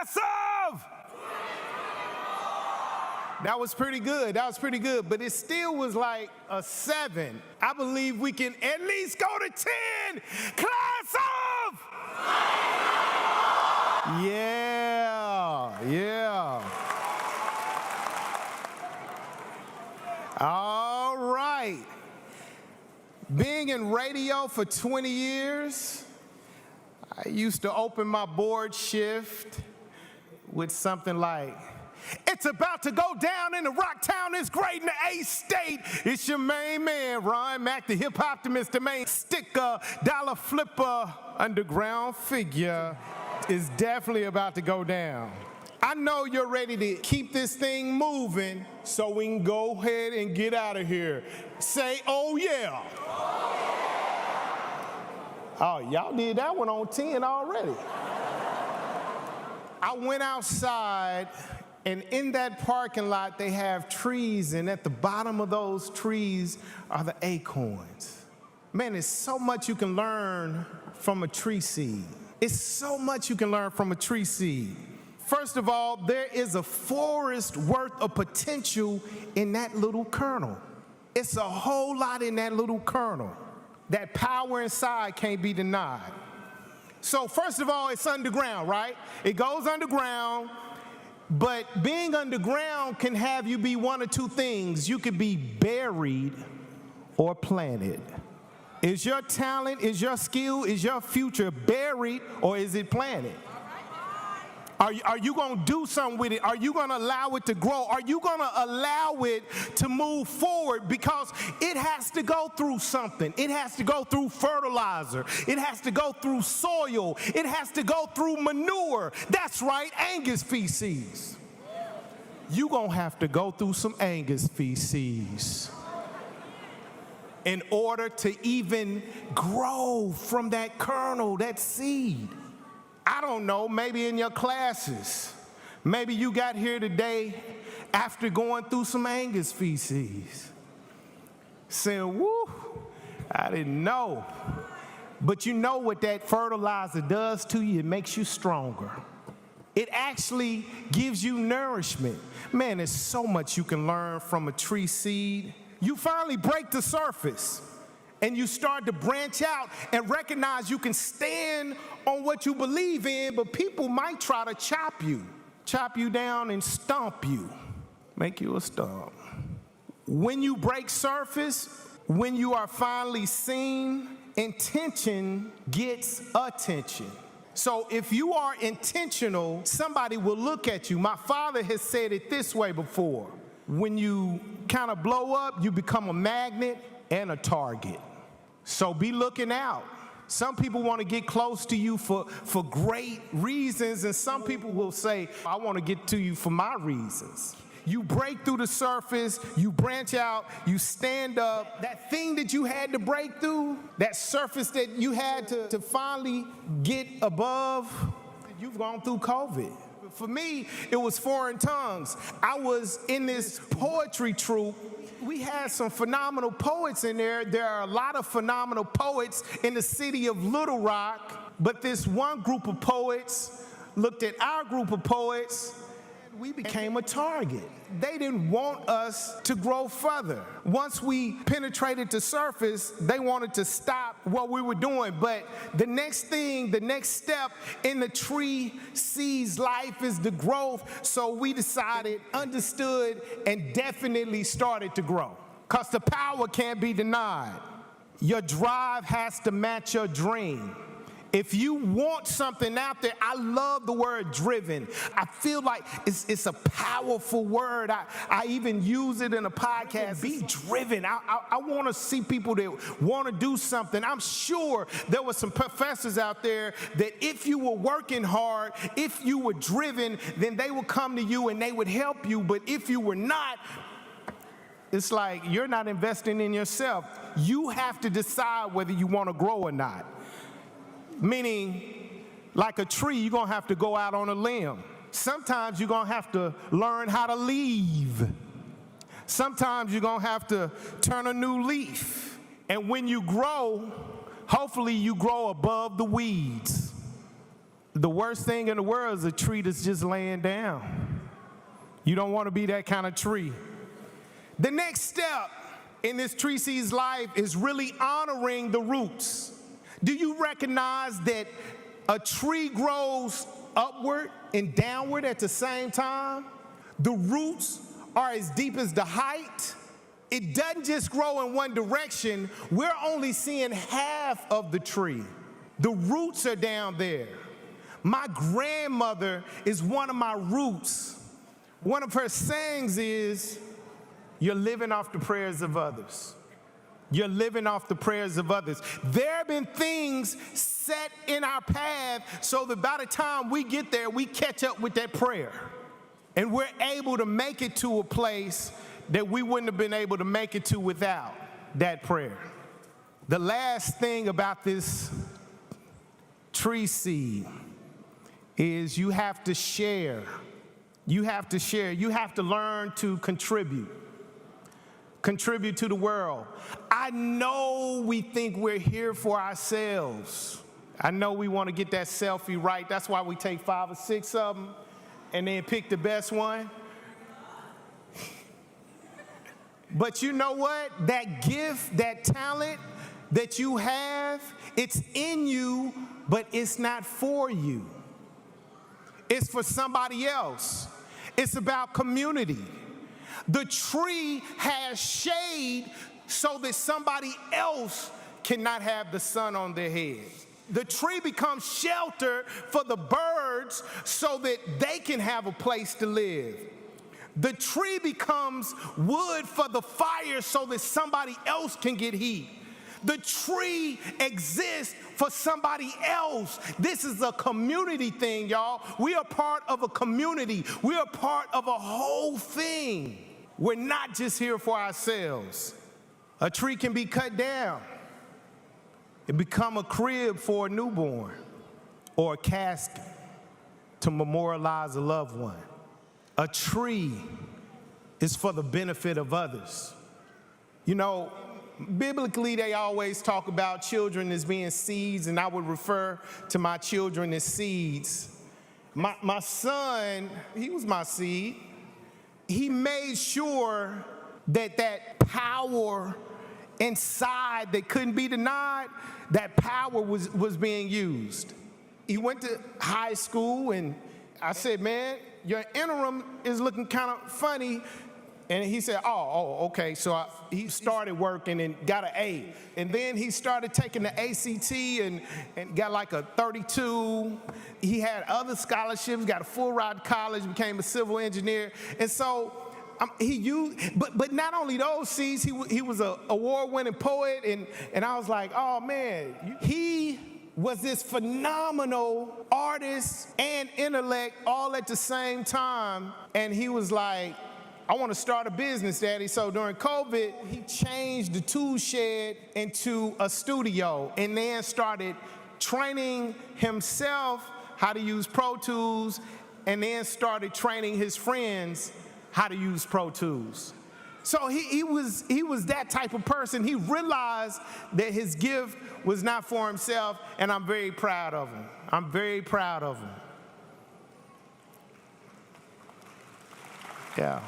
Class of! That was pretty good. That was pretty good. But it still was like a 7. I believe we can at least go to 10. Class of! Yeah. All right. Being in radio for 20 years, I used to open my board shift with something like, it's about to go down in the rock town that's great in the A-state. It's your main man, Mc The HipHoptimist, the main sticker, dollar flipper, underground figure is definitely about to go down. I know you're ready to keep this thing moving, so we can go ahead and get out of here. Say, oh yeah. Oh, y'all did that one on 10 already. I went outside, and in that parking lot, they have trees, and at the bottom of those trees are the acorns. Man, there's so much you can learn from a tree seed. It's so much you can learn from a tree seed. First of all, there is a forest worth of potential in that little kernel. It's a whole lot in that little kernel. That power inside can't be denied. So first of all, it's underground, right? It goes underground, but being underground can have you be one of two things. You could be buried or planted. Is your talent, is your skill, is your future buried or is it planted? Are you going to do something with it? Are you going to allow it to grow? Are you going to allow it to move forward? Because it has to go through something. It has to go through fertilizer. It has to go through soil. It has to go through manure. That's right, Angus feces. You're going to have to go through some Angus feces in order to even grow from that kernel, that seed. I don't know, maybe in your classes. Maybe you got here today after going through some Angus feces. Saying, woo, I didn't know. But you know what that fertilizer does to you? It makes you stronger. It actually gives you nourishment. Man, there's so much you can learn from a tree seed. You finally break the surface. And you start to branch out and recognize you can stand on what you believe in, but people might try to chop you down and stomp you, make you a stump. When you break surface, when you are finally seen, intention gets attention. So if you are intentional, somebody will look at you. My father has said it this way before. When you kind of blow up, you become a magnet and a target. So be looking out. Some people want to get close to you for great reasons, and some people will say, I want to get to you for my reasons. You break through the surface, you branch out, you stand up. That thing that you had to break through, that surface that you had to finally get above, you've gone through COVID. For me, it was foreign tongues. I was in this poetry troupe. We had some phenomenal poets in there. There are a lot of phenomenal poets in the city of Little Rock, but this one group of poets looked at our group of poets. We became a target. They didn't want us to grow further. Once we penetrated the surface, they wanted to stop what we were doing. But the next thing, the next step in the tree seed's life is the growth. So we decided, understood, and definitely started to grow. Because the power can't be denied. Your drive has to match your dream. If you want something out there, I love the word driven. I feel like it's a powerful word. I even use it in a podcast. Be driven. I want to see people that want to do something. I'm sure there were some professors out there that if you were working hard, if you were driven, then they would come to you and they would help you. But if you were not, it's like you're not investing in yourself. You have to decide whether you want to grow or not. Meaning, like a tree, you're going to have to go out on a limb. Sometimes you're going to have to learn how to leave. Sometimes you're going to have to turn a new leaf. And when you grow, hopefully you grow above the weeds. The worst thing in the world is a tree that's just laying down. You don't want to be that kind of tree. The next step in this tree seed's life is really honoring the roots. Do you recognize that a tree grows upward and downward at the same time? The roots are as deep as the height. It doesn't just grow in one direction. We're only seeing half of the tree. The roots are down there. My grandmother is one of my roots. One of her sayings is, you're living off the prayers of others. You're living off the prayers of others. There have been things set in our path so that by the time we get there, we catch up with that prayer. And we're able to make it to a place that we wouldn't have been able to make it to without that prayer. The last thing about this tree seed is you have to share. You have to share. You have to learn to contribute. Contribute to the world. I know we think we're here for ourselves. I know we want to get that selfie right. That's why we take 5 or 6 of them and then pick the best one. But you know what? That gift, that talent that you have, it's in you, but it's not for you. It's for somebody else. It's about community. The tree has shade so that somebody else cannot have the sun on their head. The tree becomes shelter for the birds so that they can have a place to live. The tree becomes wood for the fire so that somebody else can get heat. The tree exists for somebody else. This is a community thing, y'all. We are part of a community. We are part of a whole thing. We're not just here for ourselves. A tree can be cut down. It become a crib for a newborn or a casket to memorialize a loved one. A tree is for the benefit of others. You know, biblically, they always talk about children as being seeds, and I would refer to my children as seeds. My son, he was my seed. He made sure that that power inside that couldn't be denied, that power was being used. He went to high school, and I said, man, your interim is looking kind of funny. And he said, oh, okay. So he started working and got an A. And then he started taking the ACT and got like a 32. He had other scholarships, got a full ride to college, became a civil engineer. And so he used, but not only those seeds, he was an award-winning poet. And I was like, oh, man, he was this phenomenal artist and intellect all at the same time. And he was like, I want to start a business, Daddy. So during COVID, he changed the tool shed into a studio and then started training himself how to use Pro Tools and then started training his friends how to use Pro Tools. So he was that type of person. He realized that his gift was not for himself, and I'm very proud of him. I'm very proud of him. Yeah.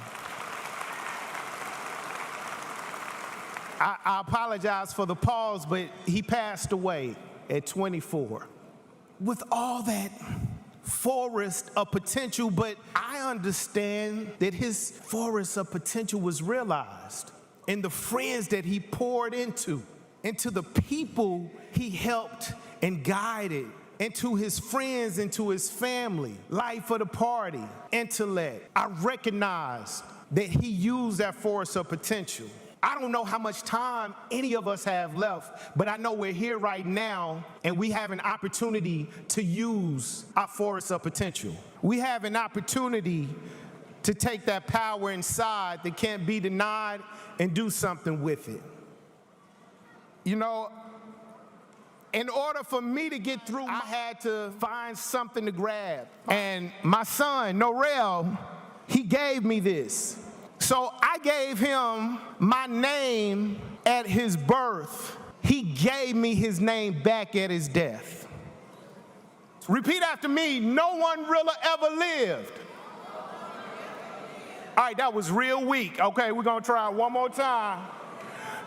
I apologize for the pause, but he passed away at 24. With all that forest of potential, but I understand that his forest of potential was realized in the friends that he poured into the people he helped and guided, into his friends, into his family, life of the party, intellect. I recognized that he used that forest of potential. I don't know how much time any of us have left, but I know we're here right now and we have an opportunity to use our forest of potential. We have an opportunity to take that power inside that can't be denied and do something with it. You know, in order for me to get through, I had to find something to grab. And my son, Norel, he gave me this. So I gave him my name at his birth. He gave me his name back at his death. Repeat after me. No one really ever lived. All right, that was real weak. Okay, we're going to try it one more time.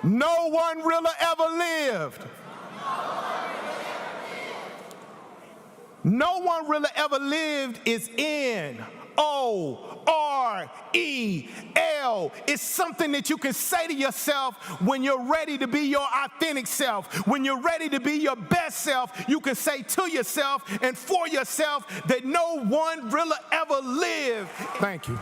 No one really ever lived. No one really ever lived is N-O-R-E-L. It's something that you can say to yourself when you're ready to be your authentic self. When you're ready to be your best self, you can say to yourself and for yourself that no one really ever lived. Thank you.